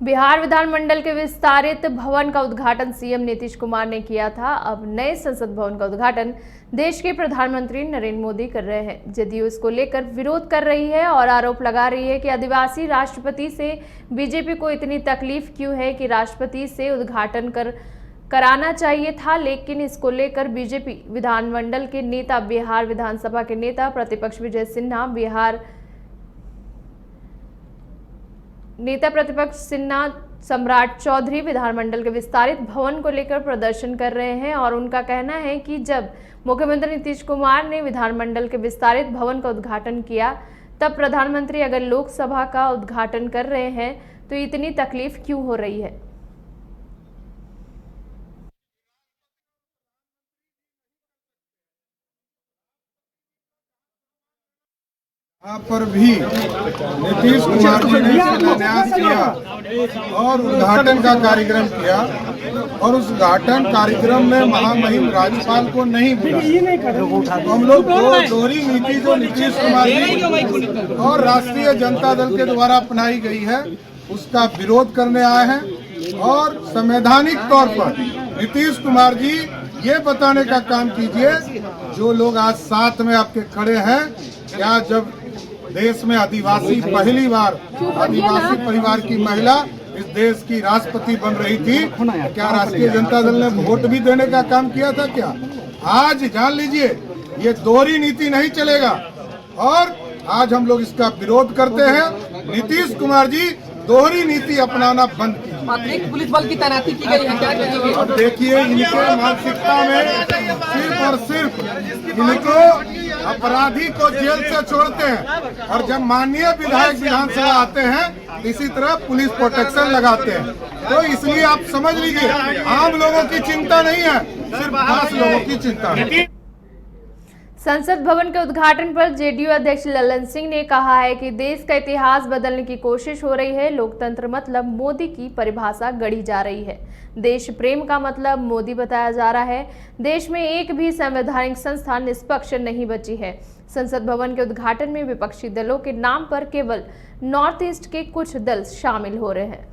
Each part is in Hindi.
बिहार विधानमंडल के विस्तारित भवन का उद्घाटन सीएम नीतीश कुमार ने किया था। अब नए संसद भवन का उद्घाटन देश के प्रधानमंत्री नरेंद्र मोदी कर रहे हैं। जदयू इसको लेकर विरोध कर रही है और आरोप लगा रही है कि आदिवासी राष्ट्रपति से बीजेपी को इतनी तकलीफ क्यों है कि राष्ट्रपति से उद्घाटन कराना चाहिए था। लेकिन इसको लेकर बीजेपी विधानमंडल के नेता, बिहार विधानसभा के नेता प्रतिपक्ष विजय सिन्हा, सम्राट चौधरी विधानमंडल के विस्तारित भवन को लेकर प्रदर्शन कर रहे हैं और उनका कहना है कि जब मुख्यमंत्री नीतीश कुमार ने विधानमंडल के विस्तारित भवन का उद्घाटन किया, तब प्रधानमंत्री अगर लोकसभा का उद्घाटन कर रहे हैं तो इतनी तकलीफ क्यों हो रही है। यहाँ पर भी नीतीश कुमार जी ने शिलान्यास किया और उद्घाटन का कार्यक्रम किया और उस उद्घाटन कार्यक्रम में महामहिम राज्यपाल को नहीं बुलाया। हम लोग दोहरी नीति जो नीतीश कुमार जी और राष्ट्रीय जनता दल के द्वारा अपनाई गई है, उसका विरोध करने आए हैं। और संवैधानिक तौर पर नीतीश कुमार जी ये बताने का काम कीजिए, जो लोग आज साथ में आपके खड़े हैं, क्या जब देश में आदिवासी पहली बार आदिवासी परिवार की महिला इस देश की राष्ट्रपति बन रही थी, क्या राष्ट्रीय जनता दल ने वोट भी देने का काम किया था? क्या आज जान लीजिए, ये दोहरी नीति नहीं चलेगा और आज हम लोग इसका विरोध करते हैं। नीतीश कुमार जी दोहरी नीति अपनाना बंद कीजिए। अतिरिक्त पुलिस बल की तैनाती की गई है, क्या कहेंगे? अब देखिए, इनके मानसिकता में सिर्फ और सिर्फ इनको अपराधी को जेल से छोड़ते हैं और जब माननीय विधायक विधानसभा आते हैं इसी तरह पुलिस प्रोटेक्शन लगाते हैं। तो इसलिए आप समझ लीजिए, आम लोगों की चिंता नहीं है, सिर्फ खास लोगों की चिंता है। संसद भवन के उद्घाटन पर जेडीयू अध्यक्ष ललन सिंह ने कहा है कि देश का इतिहास बदलने की कोशिश हो रही है। लोकतंत्र मतलब मोदी की परिभाषा गढ़ी जा रही है। देश प्रेम का मतलब मोदी बताया जा रहा है। देश में एक भी संवैधानिक संस्था निष्पक्ष नहीं बची है। संसद भवन के उद्घाटन में विपक्षी दलों के नाम पर केवल नॉर्थ ईस्ट के कुछ दल शामिल हो रहे हैं।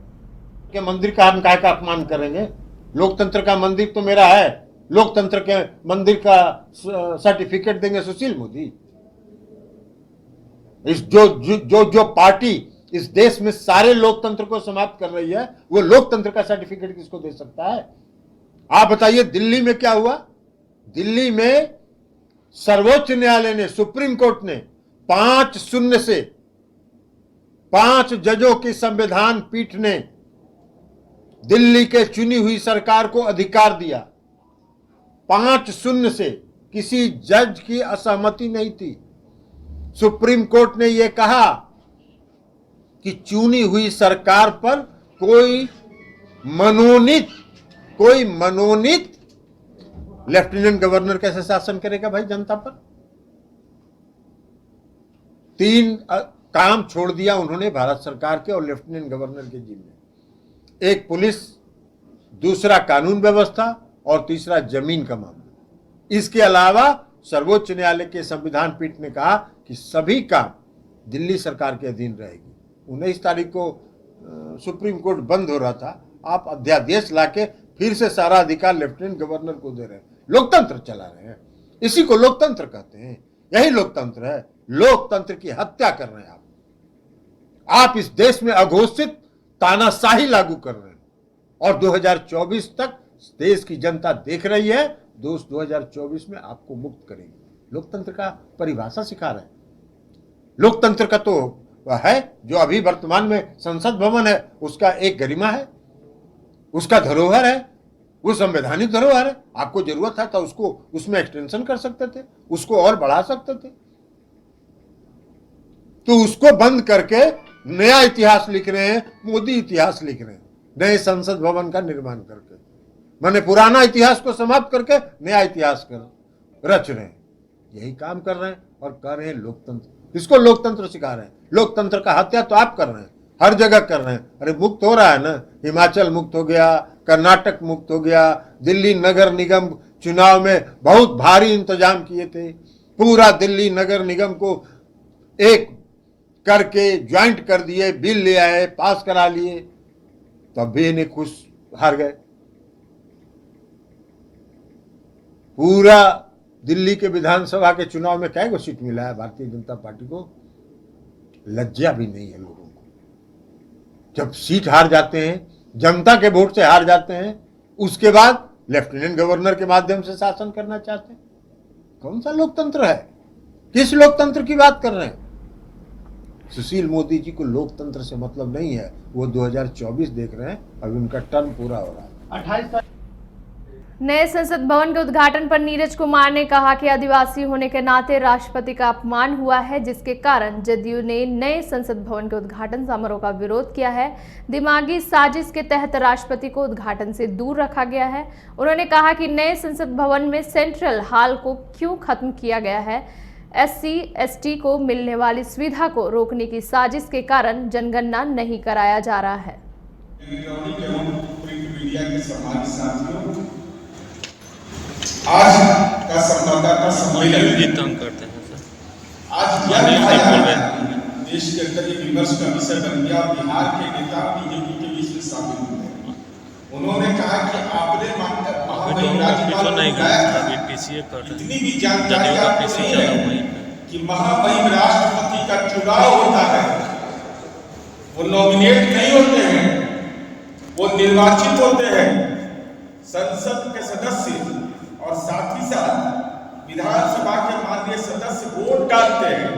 के मंदिर का हम काहे का अपमान करेंगे? लोकतंत्र का मंदिर तो मेरा है। लोकतंत्र के मंदिर का सर्टिफिकेट देंगे सुशील मोदी? इस जो पार्टी इस देश में सारे लोकतंत्र को समाप्त कर रही है, वो लोकतंत्र का सर्टिफिकेट किसको दे सकता है? आप बताइए, दिल्ली में क्या हुआ? दिल्ली में सर्वोच्च न्यायालय ने, सुप्रीम कोर्ट ने 5-0 से 5 जजों की संविधान पीठ ने दिल्ली के चुनी हुई सरकार को अधिकार दिया। 5-0 से, किसी जज की असहमति नहीं थी। सुप्रीम कोर्ट ने यह कहा कि चुनी हुई सरकार पर कोई मनोनीत लेफ्टिनेंट गवर्नर कैसे शासन करेगा भाई जनता पर? 3 काम छोड़ दिया उन्होंने भारत सरकार के और लेफ्टिनेंट गवर्नर के जिम्मे। एक पुलिस, दूसरा कानून व्यवस्था और तीसरा जमीन का मामला। इसके अलावा सर्वोच्च न्यायालय के संविधान पीठ ने कहा कि सभी काम दिल्ली सरकार के अधीन रहेगी। 19 तारीख को सुप्रीम कोर्ट बंद हो रहा था, आप अध्यादेश लाके फिर से सारा अधिकार लेफ्टिनेंट गवर्नर को दे रहे हैं। लोकतंत्र चला रहे हैं, इसी को लोकतंत्र कहते हैं। यही लोकतंत्र है। लोकतंत्र की हत्या कर रहे हैं आप इस देश में अघोषित तानाशाही लागू कर रहे हैं और 2024 तक देश की जनता देख रही है। दोस्त 2024 में आपको मुक्त करेगी। लोकतंत्र का परिभाषा सिखा रहे हैं। लोकतंत्र का तो वह है जो अभी वर्तमान में संसद भवन है, उसका एक गरिमा है, उसका धरोहर है, वो संवैधानिक धरोहर है। आपको जरूरत है तो उसको उसमें एक्सटेंशन कर सकते थे, उसको और बढ़ा सकते थे। तो उसको बंद करके नया इतिहास लिख रहे हैं, मोदी इतिहास लिख रहे हैं, नए संसद भवन का निर्माण करके। मैंने पुराना इतिहास को समाप्त करके नया इतिहास रच रहे हैं। यही काम कर रहे हैं और कर रहे हैं लोकतंत्र। इसको लोकतंत्र सिखा रहे हैं। लोकतंत्र का हत्या तो आप कर रहे हैं, हर जगह कर रहे हैं। अरे मुक्त हो रहा है ना, हिमाचल मुक्त हो गया, कर्नाटक मुक्त हो गया, दिल्ली नगर निगम चुनाव में बहुत भारी इंतजाम किए थे, पूरा दिल्ली नगर निगम को एक करके ज्वाइंट कर दिए, बिल ले आए, पास करा लिए। तब भी इन्हें खुश हार गए। पूरा दिल्ली के विधानसभा के चुनाव में कै गो सीट मिला है भारतीय जनता पार्टी को? लज्जा भी नहीं है लोगों को। जब सीट हार जाते हैं, जनता के वोट से हार जाते हैं, उसके बाद लेफ्टिनेंट गवर्नर के माध्यम से शासन करना चाहते हैं। कौन सा लोकतंत्र है? किस लोकतंत्र की बात कर रहे हैं? सुशील मोदी जी को लोकतंत्र से मतलब नहीं है। वो 2024 देख रहे हैं, अभी उनका टर्म पूरा हो रहा है। 28 नए संसद भवन के उद्घाटन पर नीरज कुमार ने कहा कि आदिवासी होने के नाते राष्ट्रपति का अपमान हुआ है, जिसके कारण जदयू ने नए संसद भवन के उद्घाटन समारोह का विरोध किया है। दिमागी साजिश के तहत राष्ट्रपति को उद्घाटन से दूर रखा गया है। उन्होंने कहा कि नए संसद भवन में सेंट्रल हॉल को क्यों खत्म किया गया है? SC/ST को मिलने वाली सुविधा को रोकने की साजिश के कारण जनगणना नहीं कराया जा रहा है। आज का संवाददाता सम्मेलन करते हैं सर। आज यह कहा जा रहा है, देश के अंदर ये विमर्श का विषय बन गया। बिहार के नेता बीजेपी के बीच में शामिल हुए। उन्होंने कहा कि आपने महामहिम राज्यपाल को बुलाया था, इतनी भी जानकारी आपको नहीं है कि महामहिम राष्ट्रपति का चुनाव होता है। वो नॉमिनेट नहीं होते हैं, वो निर्वाचित होते हैं। संसद के सदस्य और साथ ही साथ विधानसभा के माननीय सदस्य वोट डालते हैं।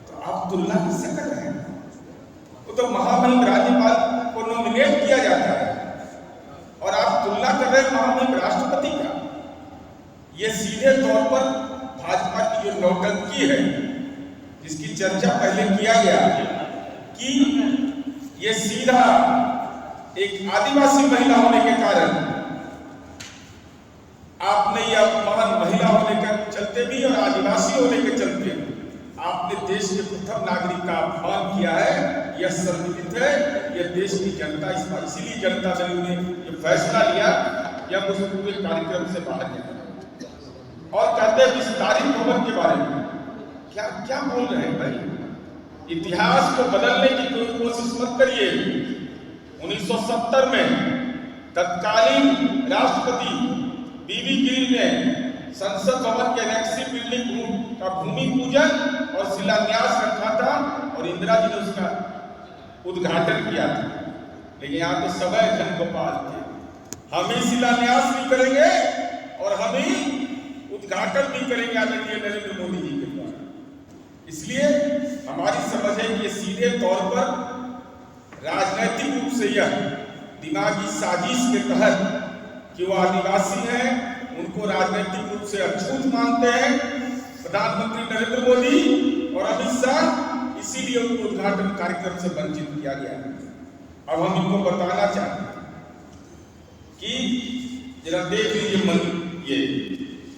तो आप तुलना किससे कर रहे हैं? वो तो महामहिम राज्यपाल को नॉमिनेट किया जाता है और आप तुलना कर रहे हैं महामहिम राष्ट्रपति का। ये सीधे तौर पर भाजपा की जो नौटंकी है, जिसकी चर्चा पहले किया गया कि ये सीधा एक आदिवासी महिला होने के कारण आपने यह अपमान, महिला होने के चलते भी और आदिवासी होने के चलते आपने देश के प्रथम नागरिक का अपमान किया है। यह सर्वविदित है। यह देश की जनता, इसीलिए जनता दल ने यह फैसला लिया कि अब उस पूरे कार्यक्रम से बाहर निकलना। और कहते हैं विस्तारित भवन के बारे में क्या क्या बोल रहे हैं भाई? इतिहास को बदलने की कोई कोशिश मत करिए। 1970 में तत्कालीन राष्ट्रपति बीबी गिरी ने संसद भवन के एनेक्सी बिल्डिंग का भूमि पूजन और शिलान्यास रखा था और इंदिरा जी ने उसका उद्घाटन किया था। लेकिन यहाँ तो समय घन गोपाल थे। हम ही शिलान्यास भी करेंगे और हम ही उद्घाटन भी करेंगे आदरणीय नरेंद्र मोदी जी के द्वारा। इसलिए हमारी समझ है कि सीधे तौर पर राजनैतिक रूप से यह दिमागी साजिश के तहत कि वो आदिवासी हैं, उनको राजनीतिक रूप से अछूत मानते हैं प्रधानमंत्री नरेंद्र मोदी और अमित शाह, इसीलिए उनको उद्घाटन कार्यक्रम से वंचित किया गया। अब हम इनको बताना चाहते हैं कि जरा देख लीजिए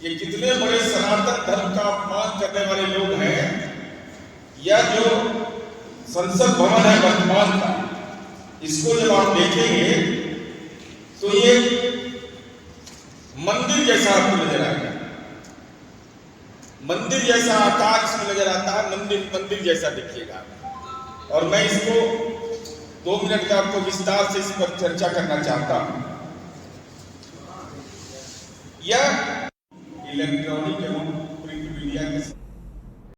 ये कितने बड़े सनातन धर्म का अपमान करने वाले लोग हैं। यह जो संसद भवन है वर्तमान का, इसको जब आप देखेंगे तो ये मंदिर जैसा आपको नजर आएगा। मंदिर जैसा आकार इसमें नजर आता है, मंदिर जैसा दिखिएगा। और मैं इसको 2 मिनट का आपको विस्तार से इस पर चर्चा करना चाहता हूं। यह इलेक्ट्रॉनिक एवं प्रिंट मीडिया के